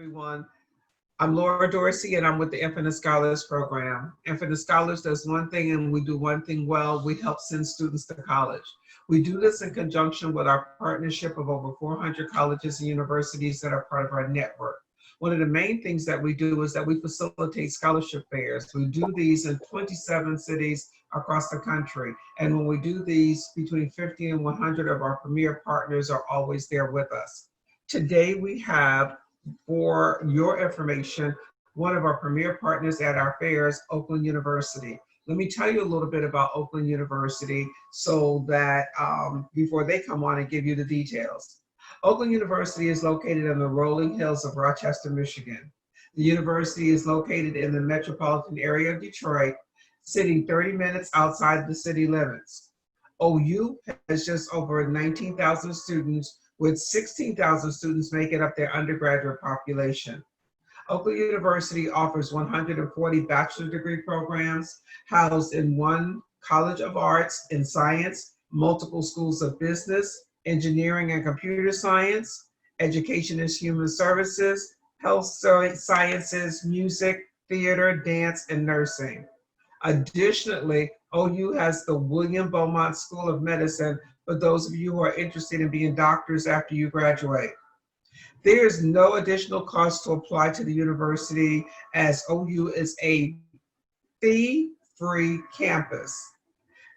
everyone. I'm Laura Dorsey, and I'm with the Infinite Scholars Program. Infinite Scholars does one thing, and we do one thing well. We help send students to college. We do this in conjunction with our partnership of over 400 colleges and universities that are part of our network. One of the main things that we do is that we facilitate scholarship fairs. We do these in 27 cities across the country. And when we do these, between 50 and 100 of our premier partners are always there with us. Today we have, for your information, one of our premier partners at our fairs, Oakland University. Let me tell you a little bit about Oakland University so that before they come on and give you the details. Oakland University is located in the rolling hills of Rochester, Michigan. The university is located in the metropolitan area of Detroit, sitting 30 minutes outside the city limits. OU has just over 19,000 students, with 16,000 students making up their undergraduate population. Oakland University offers 140 bachelor degree programs housed in one College of Arts and Science, multiple schools of business, engineering and computer science, education and human services, health sciences, music, theater, dance, and nursing. Additionally, OU has the William Beaumont School of Medicine for those of you who are interested in being doctors after you graduate. There is no additional cost to apply to the university, as OU is a fee-free campus.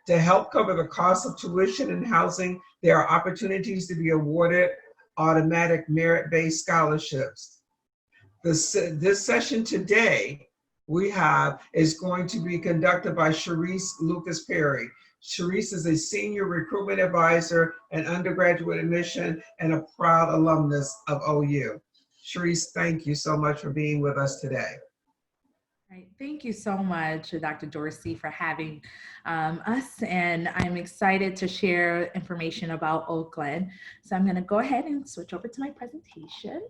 To help cover the cost of tuition and housing, there are opportunities to be awarded automatic merit-based scholarships. This session today we have is going to be conducted by Sharice Lucas Perry. Sharice is a senior recruitment advisor and undergraduate admission and a proud alumnus of OU. Sharice, thank you so much for being with us today. Right. Thank you so much, Dr. Dorsey, for having us, and I'm excited to share information about Oakland. So I'm going to go ahead and switch over to my presentation.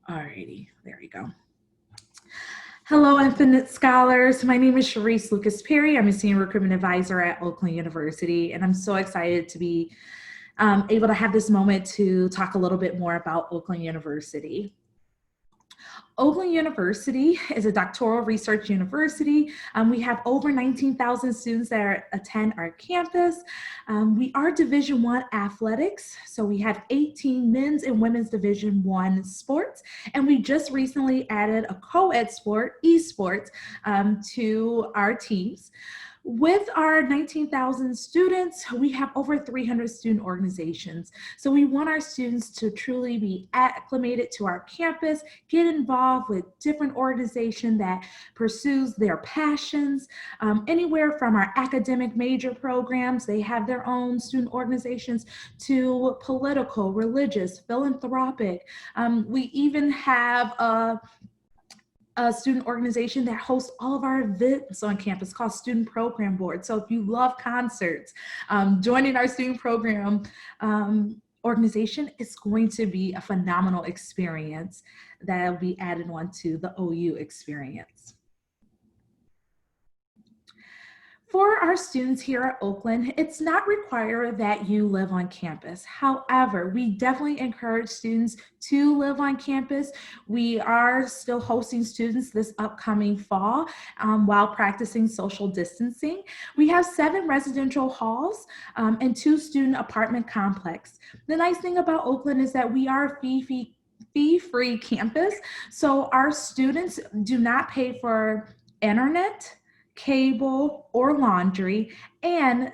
Alrighty, there we go. Hello, Infinite Scholars. My name is Sharice Lucas Perry. I'm a senior recruitment advisor at Oakland University, and I'm so excited to be able to have this moment to talk a little bit more about Oakland University. Oakland University is a doctoral research university. We have over 19,000 students that attend our campus. We are Division I athletics, so we have 18 men's and women's Division I sports, and we just recently added a co-ed sport, esports, to our teams. With our 19,000 students, we have over 300 student organizations. So we want our students to truly be acclimated to our campus, get involved with different organizations that pursues their passions, anywhere from our academic major programs, they have their own student organizations, to political, religious, philanthropic. We even have a student organization that hosts all of our events on campus called Student Program Board. So if you love concerts, joining our student program organization is going to be a phenomenal experience that will be added on to the OU experience. For our students here at Oakland, it's not required that you live on campus. However, we definitely encourage students to live on campus. We are still hosting students this upcoming fall while practicing social distancing. We have 7 residential halls and 2 student apartment complexes. The nice thing about Oakland is that we are a fee-free campus, so our students do not pay for internet, cable, or laundry, and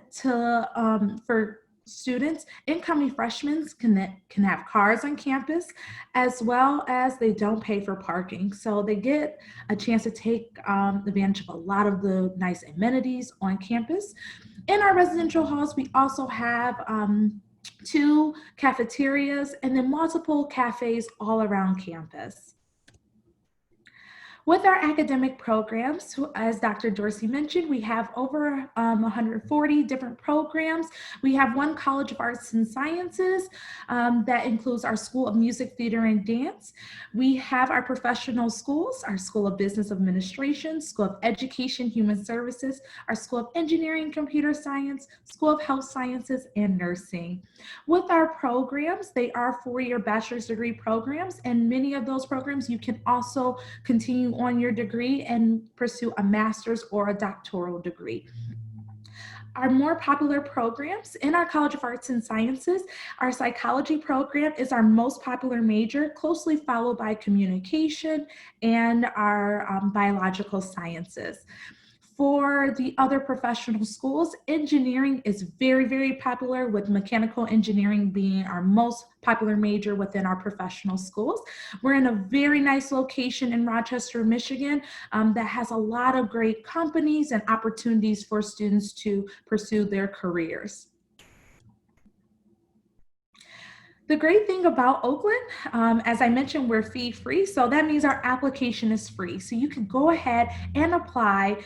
for students, incoming freshmen can have cars on campus, as well as they don't pay for parking. So they get a chance to take advantage of a lot of the nice amenities on campus. In our residential halls, we also have 2 cafeterias and then multiple cafes all around campus. With our academic programs, as Dr. Dorsey mentioned, we have over 140 different programs. We have one College of Arts and Sciences that includes our School of Music, Theater, and Dance. We have our professional schools, our School of Business Administration, School of Education, Human Services, our School of Engineering, Computer Science, School of Health Sciences, and Nursing. With our programs, they are four-year bachelor's degree programs, and many of those programs you can also continue on your degree and pursue a master's or a doctoral degree. Our more popular programs in our College of Arts and Sciences, our psychology program is our most popular major, closely followed by communication and our biological sciences. For the other professional schools, engineering is very, very popular, with mechanical engineering being our most popular major within our professional schools. We're in a very nice location in Rochester, Michigan, that has a lot of great companies and opportunities for students to pursue their careers. The great thing about Oakland, as I mentioned, we're fee-free, so that means our application is free. So you can go ahead and apply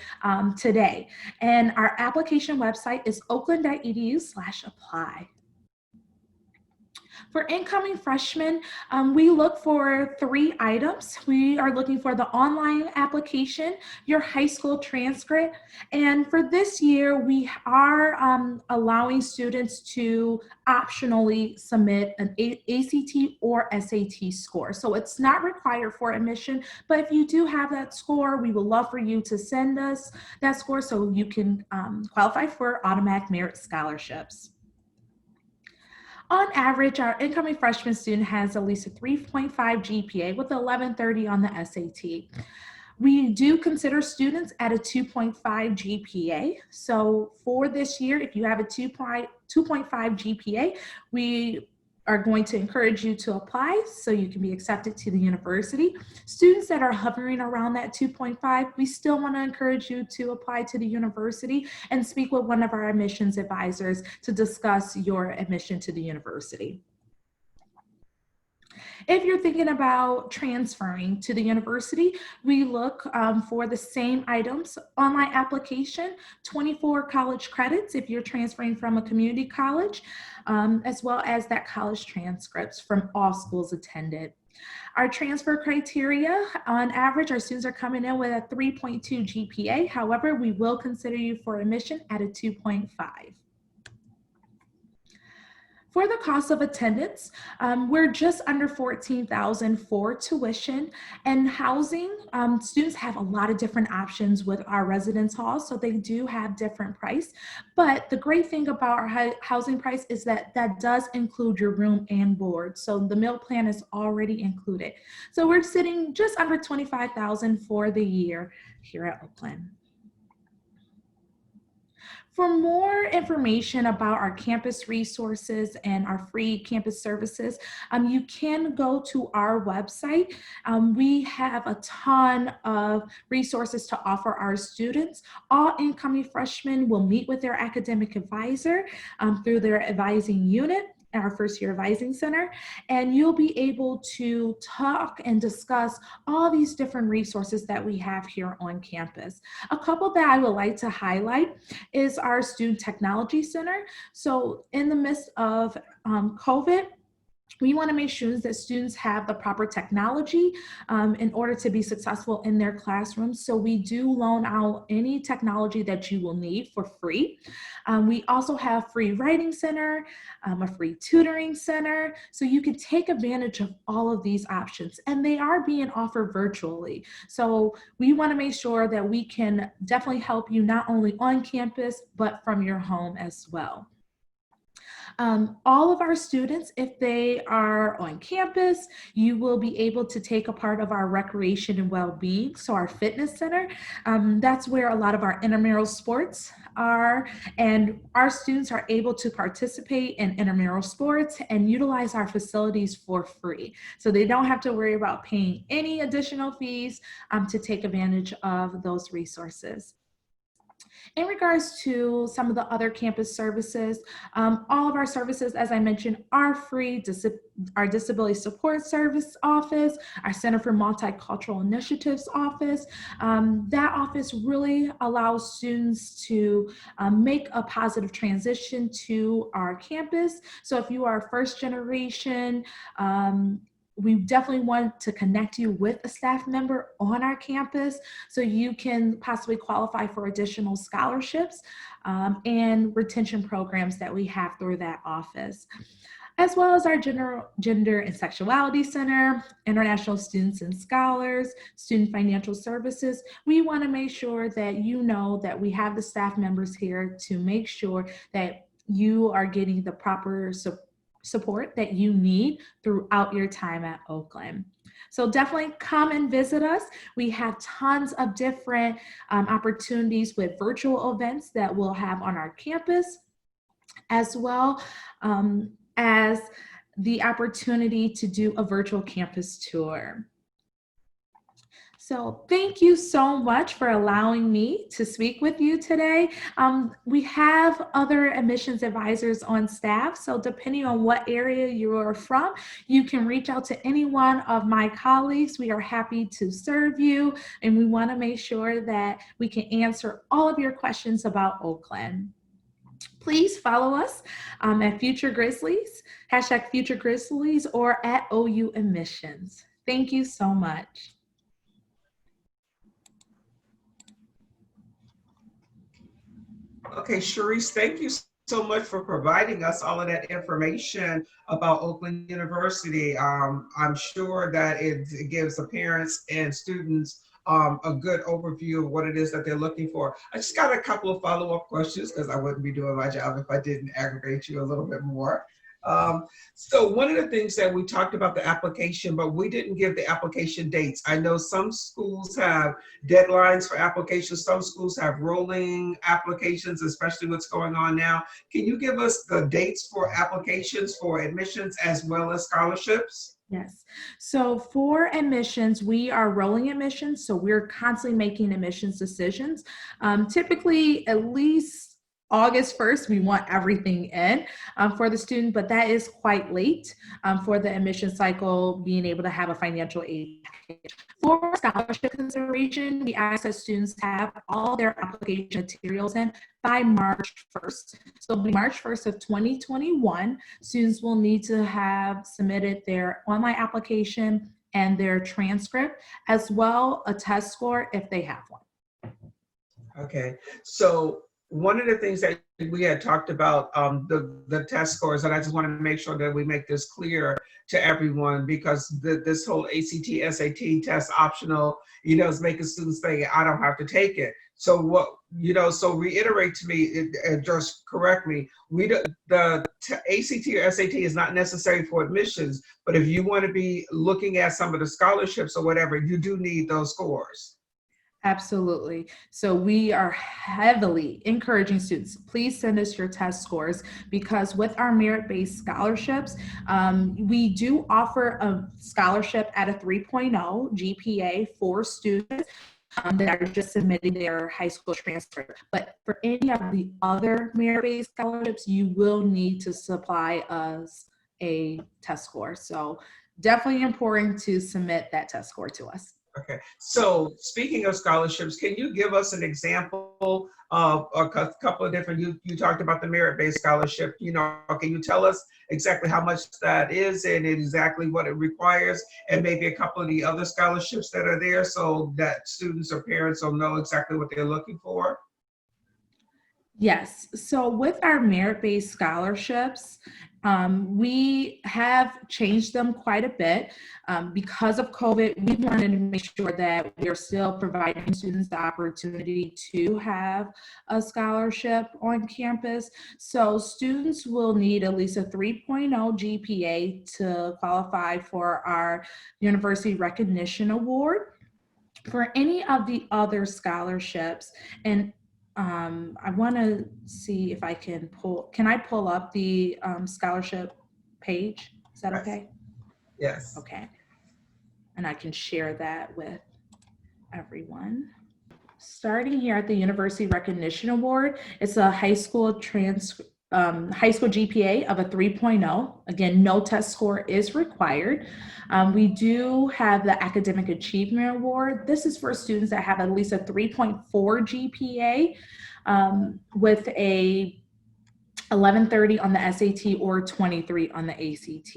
today. And our application website is oakland.edu/apply. For incoming freshmen, we look for 3 items. We are looking for the online application, your high school transcript, and for this year, we are allowing students to optionally submit an ACT or SAT score. So it's not required for admission, but if you do have that score, we would love for you to send us that score so you can qualify for automatic merit scholarships. On average, our incoming freshman student has at least a 3.5 GPA with 1130 on the SAT. We do consider students at a 2.5 GPA. So for this year, if you have a 2.5 GPA, we are going to encourage you to apply so you can be accepted to the university. Students that are hovering around that 2.5, we still want to encourage you to apply to the university and speak with one of our admissions advisors to discuss your admission to the university. If you're thinking about transferring to the university, we look for the same items: online application, 24 college credits if you're transferring from a community college, as well as that college transcripts from all schools attended. Our transfer criteria, on average, our students are coming in with a 3.2 GPA. However, we will consider you for admission at a 2.5. For the cost of attendance, we're just under $14,000 for tuition and housing. Students have a lot of different options with our residence halls, so they do have different price. But the great thing about our housing price is that that does include your room and board. So the meal plan is already included. So we're sitting just under $25,000 for the year here at Oakland. For more information about our campus resources and our free campus services, you can go to our website. We have a ton of resources to offer our students. All incoming freshmen will meet with their academic advisor through their advising unit, our first year advising center, and you'll be able to talk and discuss all these different resources that we have here on campus. A couple that I would like to highlight is our Student Technology Center. So in the midst of COVID, we want to make sure that students have the proper technology in order to be successful in their classrooms. So we do loan out any technology that you will need for free. We also have free writing center, a free tutoring center, so you can take advantage of all of these options, and they are being offered virtually. So we want to make sure that we can definitely help you not only on campus, but from your home as well. All of our students, if they are on campus, you will be able to take a part of our recreation and well-being. So our fitness center, that's where a lot of our intramural sports are, and our students are able to participate in intramural sports and utilize our facilities for free. So they don't have to worry about paying any additional fees to take advantage of those resources. In regards to some of the other campus services, all of our services, as I mentioned, are free. Our Disability Support Service office, our Center for Multicultural Initiatives office, that office really allows students to make a positive transition to our campus. So if you are first generation, we definitely want to connect you with a staff member on our campus so you can possibly qualify for additional scholarships and retention programs that we have through that office, as well as our Gender and Sexuality Center, International Students and Scholars, Student Financial Services. We want to make sure that you know that we have the staff members here to make sure that you are getting the proper support that you need throughout your time at Oakland. So definitely come and visit us. We have tons of different opportunities with virtual events that we'll have on our campus, as well as the opportunity to do a virtual campus tour. So thank you so much for allowing me to speak with you today. We have other admissions advisors on staff, so depending on what area you are from, you can reach out to any one of my colleagues. We are happy to serve you, and we want to make sure that we can answer all of your questions about Oakland. Please follow us at Future Grizzlies, #Future Grizzlies, or at OU Admissions. Thank you so much. Okay, Sharice, thank you so much for providing us all of that information about Oakland University. I'm sure that it gives the parents and students a good overview of what it is that they're looking for. I just got a couple of follow-up questions because I wouldn't be doing my job if I didn't aggravate you a little bit more. So one of the things that we talked about the application, but we didn't give the application dates. I know some schools have deadlines for applications. Some schools have rolling applications, especially what's going on now. Can you give us the dates for applications for admissions as well as scholarships? Yes. So for admissions, we are rolling admissions. So we're constantly making admissions decisions. Typically, at least August 1st, we want everything in for the student, but that is quite late for the admission cycle, being able to have a financial aid package. For scholarship consideration, we ask that students have all their application materials in by March 1st. So March 1st of 2021, students will need to have submitted their online application and their transcript, as well a test score if they have one. Okay, so one of the things that we had talked about, the test scores, and I just want to make sure that we make this clear to everyone, because this whole ACT, SAT test optional, is making students think, I don't have to take it. So what, so reiterate to me, just correct me, the ACT or SAT is not necessary for admissions, but if you want to be looking at some of the scholarships or whatever, you do need those scores. Absolutely. So we are heavily encouraging students, please send us your test scores, because with our merit-based scholarships, we do offer a scholarship at a 3.0 GPA for students that are just submitting their high school transcript. But for any of the other merit-based scholarships, you will need to supply us a test score. So definitely important to submit that test score to us. Okay, so speaking of scholarships, can you give us an example of a couple of different, you talked about the merit-based scholarship, can you tell us exactly how much that is and exactly what it requires, and maybe a couple of the other scholarships that are there so that students or parents will know exactly what they're looking for? Yes, so with our merit-based scholarships, we have changed them quite a bit. Because of COVID, we wanted to make sure that we are still providing students the opportunity to have a scholarship on campus. So students will need at least a 3.0 GPA to qualify for our University Recognition Award. For any of the other scholarships, and I want to see if I can pull up the scholarship page? Is that okay? Yes. Okay. And I can share that with everyone. Starting here at the University Recognition Award, it's a high school GPA of a 3.0. Again, no test score is required. We do have the Academic Achievement Award. This is for students that have at least a 3.4 GPA with a 1130 on the SAT or 23 on the ACT.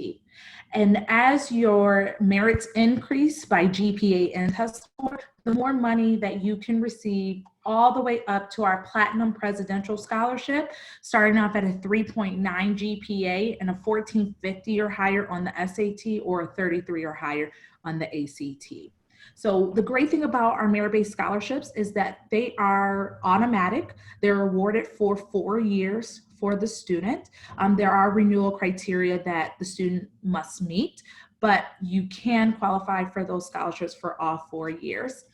And as your merits increase by GPA and test score, the more money that you can receive, all the way up to our Platinum Presidential Scholarship, starting off at a 3.9 GPA and a 1450 or higher on the SAT or a 33 or higher on the ACT. So the great thing about our merit-based scholarships is that they are automatic. They're awarded for 4 years for the student. There are renewal criteria that the student must meet, but you can qualify for those scholarships for all 4 years.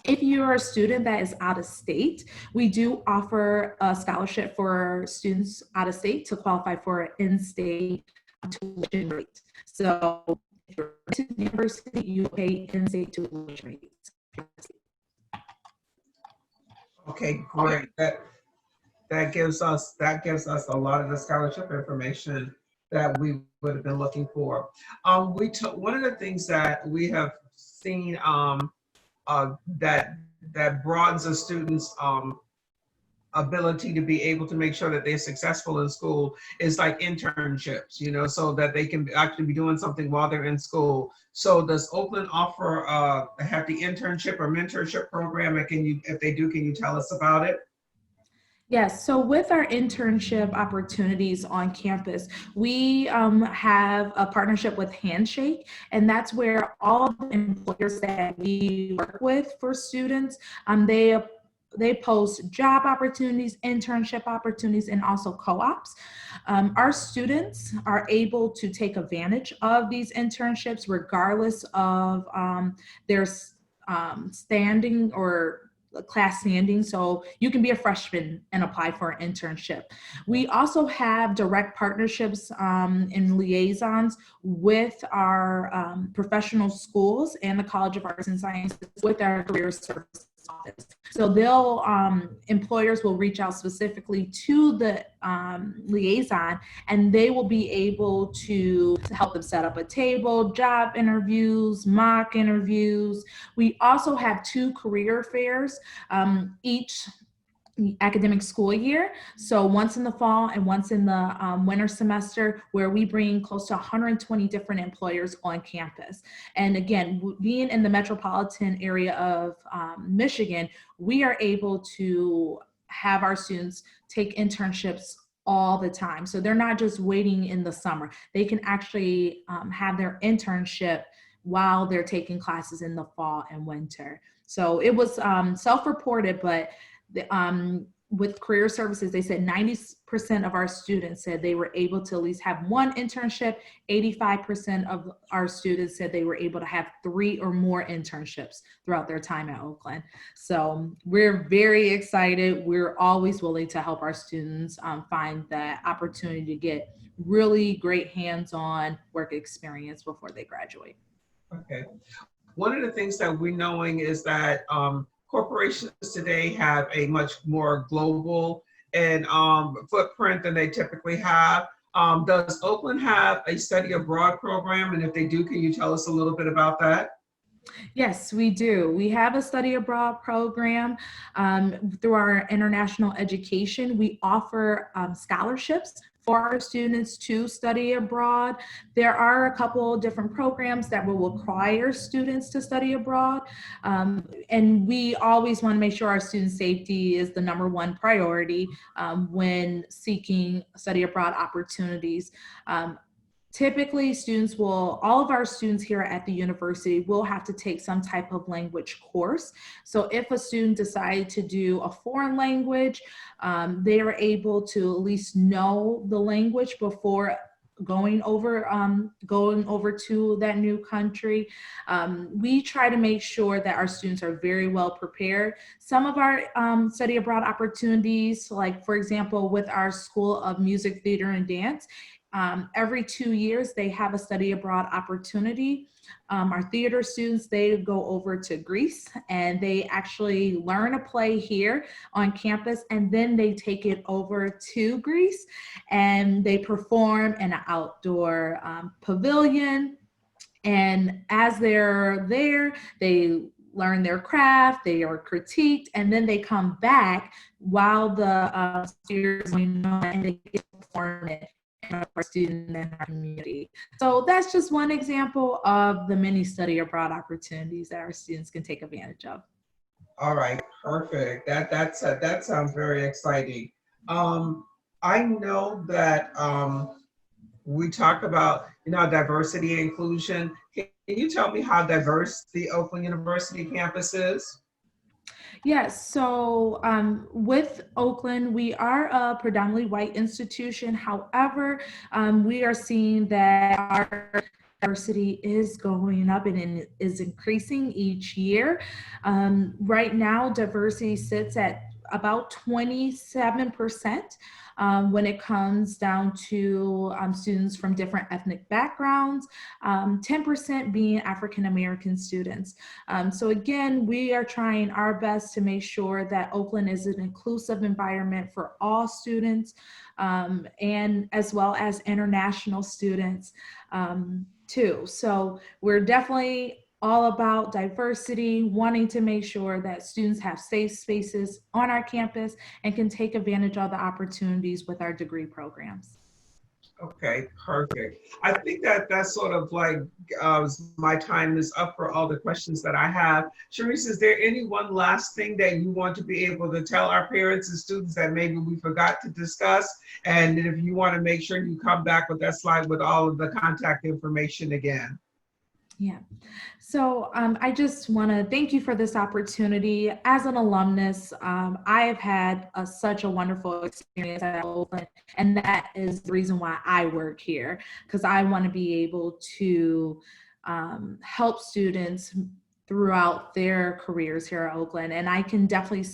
If you're a student that is out of state, we do offer a scholarship for students out of state to qualify for an in-state tuition rate. So if you're to the university, you pay in-state tuition rates. Okay, great. That gives us a lot of the scholarship information that we would have been looking for. One of the things that we have seen that broadens a student's ability to be able to make sure that they're successful in school is like internships, so that they can actually be doing something while they're in school. So does Oakland offer have the internship or mentorship program? And if they do, can you tell us about it? Yes, so with our internship opportunities on campus, we have a partnership with Handshake, and that's where all the employers that we work with for students, they post job opportunities, internship opportunities, and also co-ops. Our students are able to take advantage of these internships regardless of their standing or class standing. So you can be a freshman and apply for an internship. We also have direct partnerships and liaisons with our professional schools and the College of Arts and Sciences with our career services office. So employers will reach out specifically to the liaison, and they will be able to help them set up a table, job interviews, mock interviews. We also have 2 career fairs each academic school year. So once in the fall and once in the winter semester, where we bring close to 120 different employers on campus. And again, being in the metropolitan area of Michigan, we are able to have our students take internships all the time. So they're not just waiting in the summer. They can actually have their internship while they're taking classes in the fall and winter. So it was self-reported, but with career services, they said 90% of our students said they were able to at least have 1 internship. 85% of our students said they were able to have 3 or more internships throughout their time at Oakland. So we're very excited. We're always willing to help our students find the opportunity to get really great hands-on work experience before they graduate. Okay. One of the things that we're knowing is that corporations today have a much more global and footprint than they typically have. Does Oakland have a study abroad program? And if they do, can you tell us a little bit about that? Yes, we do. We have a study abroad program through our international education. We offer scholarships for our students to study abroad. There are a couple different programs that will require students to study abroad. And we always want to make sure our student safety is the #1 priority when seeking study abroad opportunities. Typically, all of our students here at the university will have to take some type of language course. So if a student decided to do a foreign language, they are able to at least know the language before going over to that new country. We try to make sure that our students are very well prepared. Some of our study abroad opportunities, like for example, with our School of Music, Theater, and Dance, Every 2 years, they have a study abroad opportunity. Our theater students, they go over to Greece and they actually learn a play here on campus, and then they take it over to Greece and they perform in an outdoor pavilion. And as they're there, they learn their craft, they are critiqued, and then they come back while the students are going on and they get to perform it in our student and our community. So that's just one example of the many study abroad opportunities that our students can take advantage of. All right, perfect. That sounds very exciting. I know that we talk about diversity and inclusion. Can you tell me how diverse the Oakland University campus is? Yes, so with Oakland, we are a predominantly white institution. However, we are seeing that our diversity is going up and it is increasing each year. Right now, diversity sits at about 27%. When it comes down to students from different ethnic backgrounds, 10% being African American students. So again, we are trying our best to make sure that Oakland is an inclusive environment for all students, and as well as international students too. So we're definitely all about diversity, wanting to make sure that students have safe spaces on our campus and can take advantage of the opportunities with our degree programs. Okay, perfect. I think that's sort of like my time is up for all the questions that I have. Sharice, is there any one last thing that you want to be able to tell our parents and students that maybe we forgot to discuss? And if you want to make sure you come back with that slide with all of the contact information again. Yeah. So I just want to thank you for this opportunity. As an alumnus, I have had such a wonderful experience at Oakland, and that is the reason why I work here, because I want to be able to help students throughout their careers here at Oakland. And I can definitely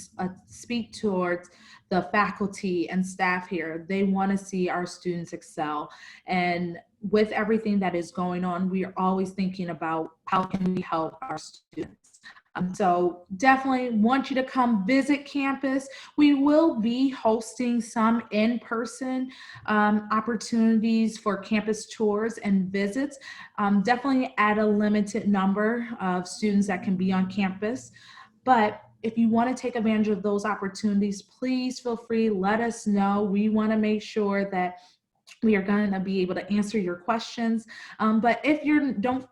speak towards the faculty and staff here. They want to see our students excel. And with everything that is going on, we are always thinking about how can we help our students. So definitely want you to come visit campus. We will be hosting some in-person opportunities for campus tours and visits, definitely at a limited number of students that can be on campus. But if you want to take advantage of those opportunities, please feel free, let us know. We want to make sure that we are going to be able to answer your questions. But if you don't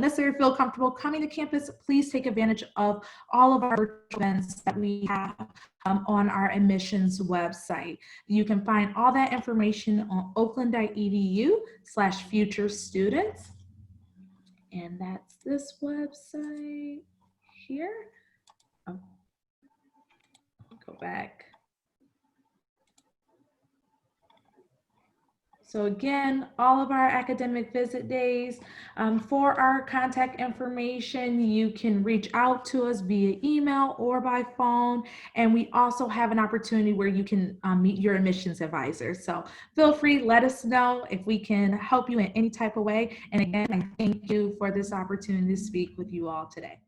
necessarily feel comfortable coming to campus, please take advantage of all of our events that we have on our admissions website. You can find all that information on oakland.edu/future students. And that's this website here. Oh, go back. So again, all of our academic visit days. For our contact information, you can reach out to us via email or by phone. And we also have an opportunity where you can meet your admissions advisor. So feel free, let us know if we can help you in any type of way. And again, I thank you for this opportunity to speak with you all today.